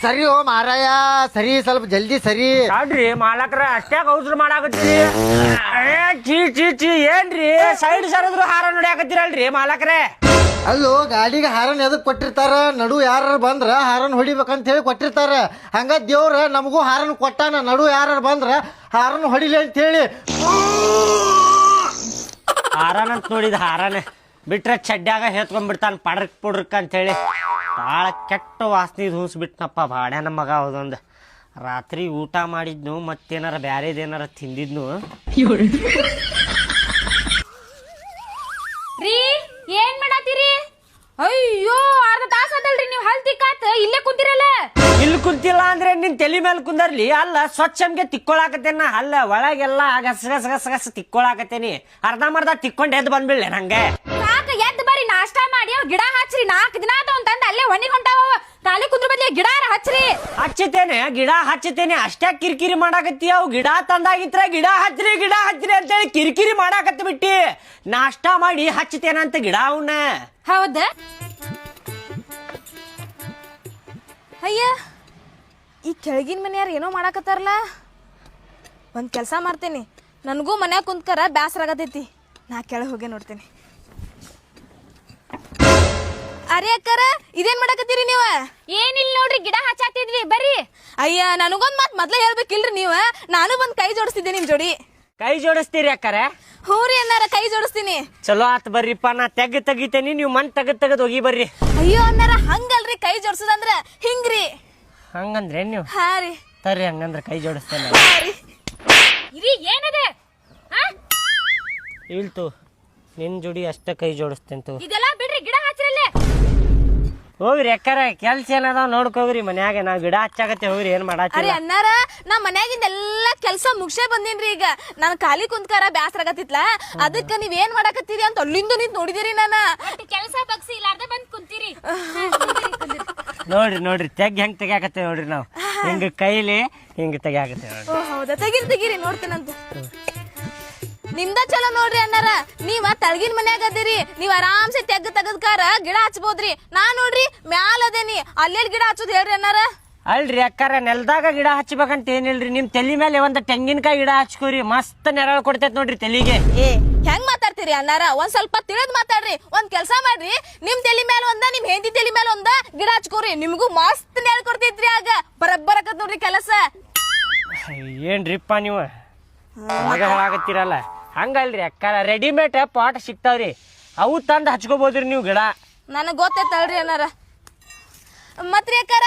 ಸರಿ ಓ ಮಾರಾಯ ಸರಿ ಸ್ವಲ್ಪ ಜಲ್ದಿ ಸರಿ ನೋಡ್ರಿ ಮಾಲಕ್ರ ಅಷ್ಟ್ಯಾಗ ಔಸ್ರು ಮಾಡಾಕತ್ತೀರಿ ಚೀ ಚೀ ಚೀ ಏನ್ರಿ ಸೈಡ್ ಸರದ್ರು ಹಾರ ನೋಡ್ಯಾಕತ್ತೀರಲ್ರಿ ಮಾಲಕ್ರೆ ಅಲ್ಲೋ ಗಾಡಿಗೆ ಹಾರನ್ ಎದಕ್ ಕೊಟ್ಟಿರ್ತಾರ ನಡು ಯಾರು ಬಂದ್ರ ಹಾರನ್ ಹೊಡಿಬೇಕಂತ ಹೇಳಿ ಕೊಟ್ಟಿರ್ತಾರ ಹಂಗ ದೇವ್ರ ನಮಗೂ ಹಾರನ್ ಕೊಟ್ಟಾನ ನಡು ಯಾರು ಬಂದ್ರ ಹಾರನ್ ಹೊಡಿಲಿ ಅಂತ ಹೇಳಿ ಹಾರನಂತ ನೋಡಿದ ಹಾರನೆ ಬಿಟ್ರೆ ಚಡ್ಡ್ಯಾಗ ಹೇತ್ಕೊಂಡ್ಬಿಡ್ತಾನ ಪಡ್ರಕ್ ಪುಡ್ರಕ್ ಅಂತೇಳಿ ಭಾಳ ಕೆಟ್ಟ ವಾಸನೆ ಧೂಸ್ಬಿಟ್ನಪ್ಪ ಬಾಡ್ಯ ನಮ್ಮ ಮಗ ಅದೊಂದು ರಾತ್ರಿ ಊಟ ಮಾಡಿದ್ನು ಮತ್ತೇನಾರ ಬ್ಯಾರೇದೇನಾರ ತಿಂದಿದ್ನು ರೀ ಏನ್ ಮಾಡತ್ತೀರಿ ಅಯ್ಯೋ ಅರ್ಧ ತಾಸ ಅದಲ್ರಿ ನೀವು ಹಲ್ ತಿಕ್ಕಾತ ಇಲ್ಲೇ ಕುಂತಿರಲ್ಲ ಇಲ್ಲಿ ಕುಂತಿಲ್ಲ ಅಂದ್ರೆ ನಿನ್ ತಲೆ ಮೇಲೆ ಕುಂದರ್ಲಿ ಅಲ್ಲ ಸ್ವಚ್ಛಮ್ಗೆ ತಿಕ್ಕೊಳಕತ್ತೇನ ಅಲ್ಲ ಒಳಗೆಲ್ಲ ಗಸ ಗಸ ಗಸ ಗಸ ತಿಕ್ಕೊಳಕತ್ತೇನಿ ಅರ್ಧಂಬರ್ಧ ತಿಕ್ಕೊಂಡ್ ಎದ್ದು ಬಂದ್ಬಿಡ್ಲೆ ನಂಗೆ ಸಾಕ ಎದ್ದು ಬರ್ರಿ ನಾಷ್ಟಾ ಮಾಡಿ ಗಿಡ ಹಚ್ಚ್ರಿ 4 ದಿನ ಆತ ಅಂತಂದ ಅಲ್ಲೇ ಹೊಣಿಗ್ ಹೊಂಟಾವ ಖಾಲಿ ಕುಂದ್ರ ಬದ್ಲಿ ಗಿಡ ಹಚ್ಚ್ರಿ ಹಚ್ಚತೇನೆ ಗಿಡ ಹಚ್ಚತೇನೆ ಅಷ್ಟೇ ಕಿರಿಕಿರಿ ಮಾಡಾಕತ್ತಿ ಅವು ಗಿಡ ತಂದಾಗಿತ್ರ ಗಿಡ ಹಚ್ಚ್ರಿ ಅಂತೇಳಿ ಕಿರಿಕಿರಿ ಮಾಡಾಕತ್ತಿ ಬಿಟ್ಟಿ ನಾಷ್ಟಾ ಮಾಡಿ ಹಚ್ಚತೇನಂತ ಗಿಡ ಅವನ್ನ ಹೌದ ಅಯ್ಯ ಈ ಕೆಳಗಿನ ಮನೆಯಾರ ಏನೋ ಮಾಡಾಕತ್ತಾರಲ್ಲ ಒಂದ್ ಕೆಲಸ ಮಾಡ್ತೇನಿ ನನಗೂ ಮನ್ಯಾಗ ಕುಂತ್ಕರ ಬ್ಯಾಸರ ಆಗತೈತಿ ನಾ ಕೆಳಗೆ ಹೋಗಿ ನೋಡ್ತೇನೆ ಅರೆ ಅಕ್ಕರ ಇದೇನ್ ಮಾಡಾಕತ್ತೀರಿ ನೀವ ಏನಿಲ್ಲ ನೋಡ್ರಿ ಗಿಡ ಹಚ್ಚಾತಿದ್ವಿ ಬರ್ರಿ ಅಯ್ಯ ನನಗೊಂದ್ ಮಾತ್ ಮೊದ್ಲ ಹೇಳ್ಬೇಕಿಲ್ರಿ ನೀವ ನಾನು ಬಂದ್ ಕೈ ಜೋಡಿಸ್ತಿದ್ದೆ ನಿಮ್ ಜೋಡಿ ಕೈ ಜೋಡಿಸ್ತೀರಿ ಅಕ್ಕಾರ ಹ್ಞೂ ರೀ ಅನ್ನಾರ ಕೈ ಜೋಡಿಸ್ತೀನಿ ಚಲೋ ಆತ್ ಬರ್ರಿಪ್ಪ ನಾ ತೆಗಿತೇನಿ ನೀವು ಮನ್ ತೆಗದ್ ಹೋಗಿ ಬರ್ರಿ ಅಯ್ಯೋ ಅನ್ನಾರ ಹಂಗಲ್ರಿ ಕೈ ಜೋಡಿಸೋದಂದ್ರ ಹಿಂಗ್ರಿ ಹಂಗಂದ್ರೆ ನೀವು ಹಾ ರೀ ತರ್ರಿ ಹಂಗಂದ್ರ ಕೈ ಜೋಡಿಸ್ತೇನೆ ಇರಿ ಏನದೆ ಇಲ್ತು ನಿನ್ ಜೋಡಿ ಅಷ್ಟ ಕೈ ಜೋಡಿಸ್ತೇಂತು ಇದೆಲ್ಲ ಬಿಡ್ರಿ ಗಿಡ ಹಚ್ಚಿರಲ್ಲೇ ಹೋಗ್ರಿ ಅಕ್ಕಾರ ಕೆಲ್ಸ ಏನದಾವ್ ನೋಡ್ಕೋಗ್ರಿ ಮನ್ಯಾಗ ನಾವ್ ಗಿಡ ಹಚ್ಚಾಕತ್ತೆ ಹೋಗ್ರಿ ಏನ್ ಅರೆ ಮಾಡಾತಿಲ್ಲ ಅನ್ನಾರ ನಾ ಮನ್ಯಾಗಿಂದ ಎಲ್ಲಾ ಕೆಲ್ಸ ಮುಗ್ಸೇ ಬಂದಿನ್ರಿ ಈಗ ನಾನು ಖಾಲಿ ಕುಂತ್ಕಾರ ಬ್ಯಾಸರ ಆಗತ್ತಿತ್ಲ ಅದಕ್ಕ ನೀವ್ ಏನ್ ಮಾಡಾಕತ್ತೀರಿ ಅಂತ ಅಲ್ಲಿಂದ ನಿಂತ್ ನೋಡಿದಿರಿ ನಾನ ಕೆಲಸ ಬಗ್ಸಿ ಇಲ್ಲಾರ್ದೆ ಬಂದ್ ಕುಂತೀರಿ ನೋಡ್ರಿ ಹೆಂಗ್ ತೆಗ್ಯಾಕತ್ತೇವ್ ನೋಡ್ರಿ ನಾವ್ ಹಿಂಗ ಕೈಲಿ ಹಿಂಗ ತೆಗ್ಯಾಕತ್ತೇವ್ ನೋಡ್ರಿ ಓ ಹೌದಾ ತೆಗಿರಿ ನೋಡ್ತೇನಂತ ನಿಮ್ದ ಚಲೋ ನೋಡ್ರಿ ಅಣ್ಣಾರ ನೀವ ತಳಗಿನ ಮನ್ಯಾಗ ಅದಿರಿ ನೀವ್ ಆರಾಮ್ಸೆ ತೆಗದ್ಕಾರ ಗಿಡ ಹಚ್ಬೋದ್ರಿ ನಾ ನೋಡ್ರಿ ಮ್ಯಾಲ ಅದೇನಿ ಅಲ್ಲೆಲ್ಲಿ ಗಿಡ ಹಚ್ಚೋದ್ ಹೇಳ್ರಿ ಅಣ್ಣಾರ ಅಲ್ರಿ ಅಕ್ಕಾರ ನೆಲದಾಗ ಗಿಡ ಹಚ್ಬೇಕಂತ ಏನಿಲ್ರಿ ನಿಮ್ ತಲಿ ಮೇಲೆ ಒಂದ್ ತೆಂಗಿನಕಾಯಿ ಗಿಡ ಹಚ್ಕೋರಿ ಮಸ್ತ್ ನೆರಳು ಕೊಡ್ತೈತ್ ನೋಡ್ರಿ ತಲಿಗೆ ಏ ಹೆಂಗ್ ಮಾತಾಡ್ತೀರಿ ಅಣ್ಣಾರ ಒಂದ್ ಸ್ವಲ್ಪ ತಿಳಿದ್ ಮಾತಾಡ್ರಿ ಒಂದ್ ಕೆಲ್ಸ ಮಾಡ್ರಿ ನಿಮ್ ತಲಿ ಮೇಲೆ ಒಂದ ನಿಮ್ ಹೆಂಡತಿ ತಲಿ ಮೇಲೆ ಒಂದ ಗಿಡ ಹಚ್ಕೋರಿ ನಿಮ್ಗೂ ಮಸ್ತ್ ನೆರಳು ಕೊಡ್ತೈತ್ರಿ ಆಗ ಬರಬ್ಬರಕತ್ ನೋಡ್ರಿ ಕೆಲಸ ಏನ್ರಿಪ್ಪ ನೀವು ಹೇಳಾಕತ್ತೀರಲ್ಲ ಹಂಗಲ್ರಿ ಅಕ್ಕಾರ ರೆಡಿಮೇಡ್ ಪಾಟ್ ಸಿಗ್ತಾವ್ರಿ ಅವು ತಂದು ಹಚ್ಕೋಬೋದ್ರಿ ನೀವು ಗಿಡ ನನಗ್ ಗೊತ್ತೈತಲ್ರಿ ಅಣ್ಣಾರ ಮತ್ರಿ ಅಕ್ಕಾರ